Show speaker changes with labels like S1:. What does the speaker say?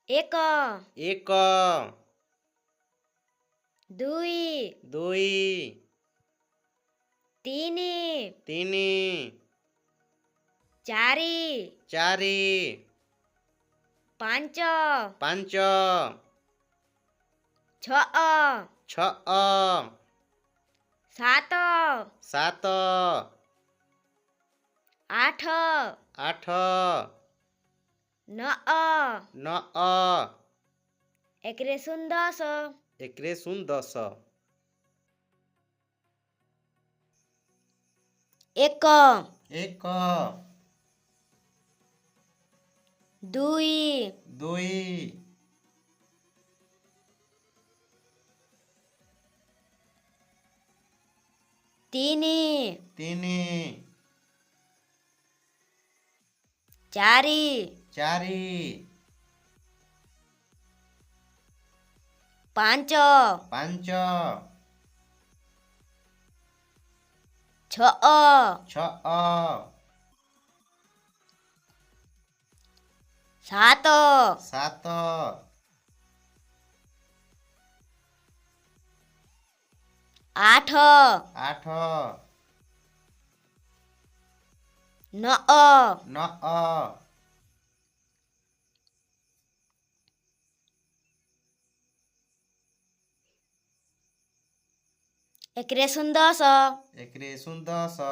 S1: ଏକ
S2: ଏକ
S1: ଦୁଇ
S2: ଦୁଇ
S1: ତିନି
S2: ତିନି
S1: ଚାରି
S2: ଚାରି
S1: ପାଞ୍ଚ
S2: ପାଞ୍ଚ
S1: ଛଅ
S2: ଛଅ
S1: ସାତ
S2: ସାତ
S1: ଆଠ
S2: ଆଠ
S1: ନଅ
S2: ନଅ
S1: ଏକରେ ଶୂନ ଦଶ
S2: ଏକରେ ଶୂନ ଦଶ
S1: ଏକ
S2: ଏକ
S1: ଦୁଇ
S2: ଦୁଇ
S1: ତିନି
S2: ତିନି
S1: ଚାରି
S2: ଚାରି
S1: ପାଞ୍ଚ
S2: ପାଞ୍ଚ
S1: ଛଅ
S2: ଛଅ
S1: ସାତ
S2: ସାତ
S1: ଆଠ
S2: ଆଠ
S1: ନଅ
S2: ନଅ
S1: ଏକରେ ଶୂନ ଦଶ
S2: ଏକରେ ଶୂନ ଦଶ